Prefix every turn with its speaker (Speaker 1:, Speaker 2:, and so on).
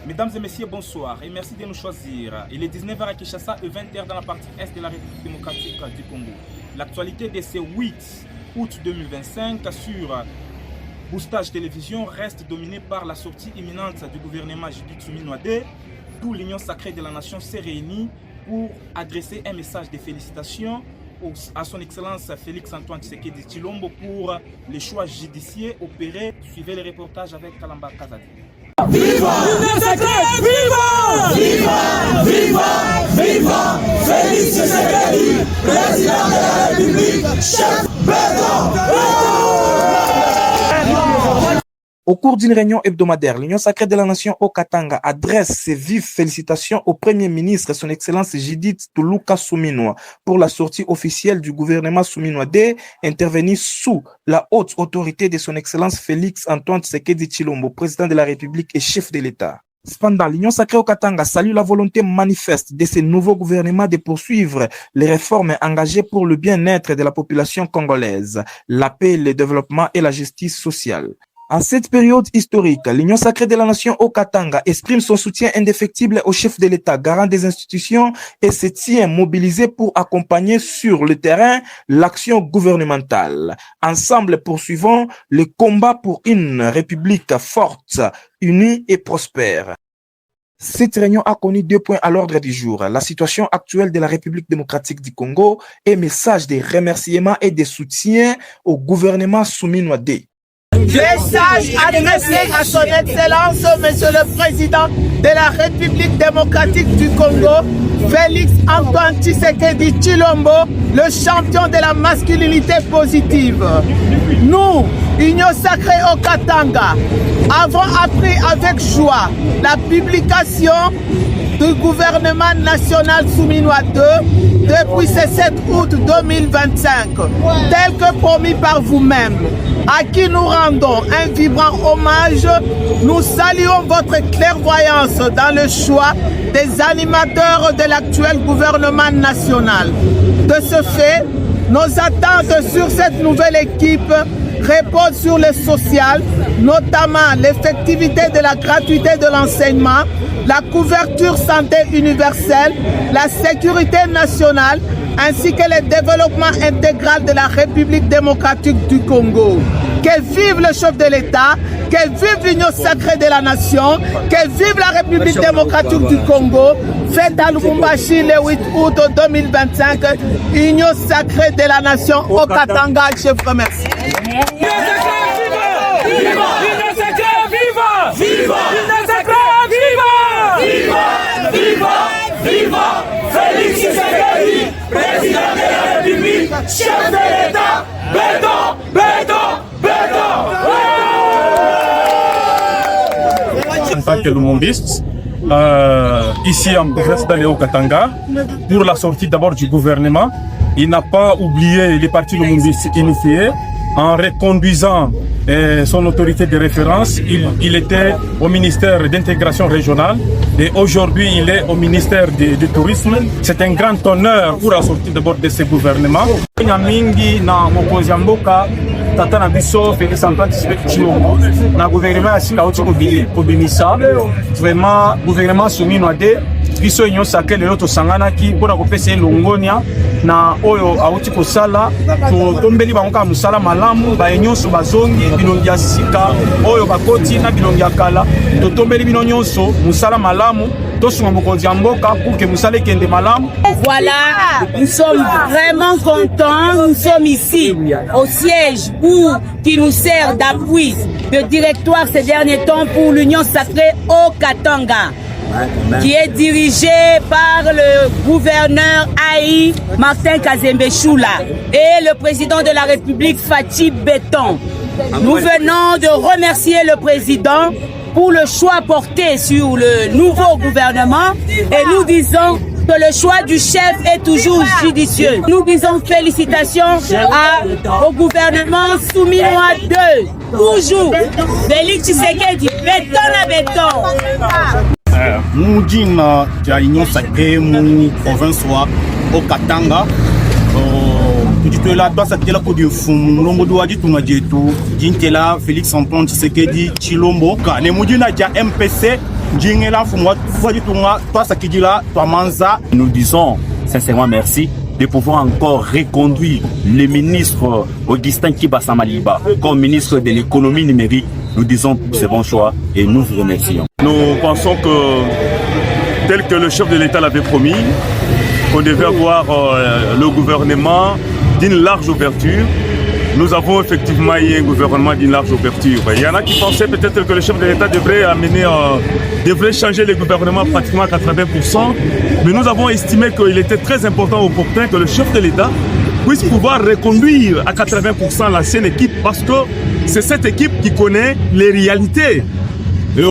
Speaker 1: Mesdames et messieurs, bonsoir et merci de nous choisir. Il est 19h à Kinshasa et 20h dans la partie Est de la République démocratique du Congo. L'actualité de ce 8 août 2025 sur Boostage Télévision reste dominée par la sortie imminente du gouvernement Judith Suminwa II, d'où l'Union sacrée de la nation s'est réunie pour adresser un message de félicitations à son Excellence Félix Antoine Tshisekedi Tshilombo pour les choix judiciaires opérés. Suivez le reportage avec Kalamba Kazadi.
Speaker 2: Viva! Viva! Viva! Viva! Viva! Félix Tshisekedi, président de la République, chef béton!
Speaker 3: Au cours d'une réunion hebdomadaire, l'Union sacrée de la nation au Katanga adresse ses vives félicitations au Premier ministre, son Excellence Judith Tuluka Suminwa, pour la sortie officielle du gouvernement Suminwa II, intervenu sous la haute autorité de son Excellence Félix Antoine Tshisekedi Tshilombo, président de la République et chef de l'État. Cependant, l'Union sacrée au Katanga salue la volonté manifeste de ce nouveau gouvernement de poursuivre les réformes engagées pour le bien-être de la population congolaise, la paix, le développement et la justice sociale. En cette période historique, l'Union sacrée de la nation au Katanga exprime son soutien indéfectible au chef de l'État, garant des institutions, et se tient mobilisé pour accompagner sur le terrain l'action gouvernementale. Ensemble, poursuivons le combat pour une république forte, unie et prospère. Cette réunion a connu 2 points à l'ordre du jour. La situation actuelle de la République démocratique du Congo et message de remerciements et de soutien au gouvernement Suminwa II.
Speaker 4: Message adressé à son Excellence, Monsieur le Président de la République démocratique du Congo, Félix Antoine Tshisekedi Tshilombo, le champion de la masculinité positive. Nous, Union sacrée au Katanga, avons appris avec joie la publication du gouvernement national Suminwa II depuis ce 7 août 2025, tel que promis par vous-même, à qui nous rendons un vibrant hommage. Nous saluons votre clairvoyance dans le choix des animateurs de l'actuel gouvernement national. De ce fait, nos attentes sur cette nouvelle équipe reposent sur le social, notamment l'effectivité de la gratuité de l'enseignement, la couverture santé universelle, la sécurité nationale, ainsi que le développement intégral de la République démocratique du Congo. Que vive le chef de l'État, que vive l'Union sacrée de la nation, que vive la République démocratique du Congo, fête à Lubumbashi le 8 août 2025, Union sacrée de la nation au Katanga. Je vous remercie.
Speaker 2: Viva! Viva! Viva! Viva! Viva! Viva! Viva! Félix Tshisekedi, président de la République, chef de l'État, béton, béton, béton.
Speaker 5: En tant que lumumbiste, ici en présence d'Aléo Katanga, pour la sortie d'abord du gouvernement, il n'a pas oublié les partis lumumbistes initiés. En reconduisant son autorité de référence, il était au ministère d'intégration régionale et aujourd'hui il est au ministère du tourisme. C'est un grand honneur pour la sortie d'abord de ce gouvernement. Mingi na mokozi ya mboka tata na biso Félix Antoine Tshisekedi Tshilombo na gouvernement ya sika oti kobimisa vraiment gouvernement Suminwa II biso Union sacrée lelo tosanganaki mpona kopesa elongonia na oyo auti kosala totombeli bango kaka mosala malamu baye nyonso bazongi bilongi ya sika oyo bakoti na bilongi ya kala totombeli bino nyonso mosala malamu tosunga mokonzi ya mboka pour que mosala ekende malamu.
Speaker 6: Voilà, nous sommes vraiment contents, nous sommes ici au siège qui nous sert d'appui de directoire ces derniers temps pour l'Union sacrée au Katanga, qui est dirigé par le gouverneur Aïe Martin Kazembe Choula et le président de la République Fatih Béton. Nous venons de remercier le président pour le choix porté sur le nouveau gouvernement et nous disons que le choix du chef est toujours judicieux. Nous disons félicitations au gouvernement Suminwa II. Toujours Félix Tshisekedi, béton à béton.
Speaker 7: Mujina ya Union sacrée mu province au Katanga. Tutela basa tela ko de fumu longo do wadi tunga jetu jintela Félix Antoine Tshisekedi Tshilombo ka ne mujina ja MPC
Speaker 8: Nous disons sincèrement merci de pouvoir encore reconduire le ministre Augustin Kibasa Maliba comme ministre de l'économie numérique. Nous disons c'est bon choix et nous vous remercions.
Speaker 5: Nous pensons que, tel que le chef de l'État l'avait promis, qu'on devait avoir le gouvernement d'une large ouverture. Nous avons effectivement eu un gouvernement d'une large ouverture. Il y en a qui pensaient peut-être que le chef de l'État devrait changer le gouvernement pratiquement à 80%. Mais nous avons estimé qu'il était très important, opportun que le chef de l'État puisse pouvoir reconduire à 80% l'ancienne équipe parce que c'est cette équipe qui connaît les réalités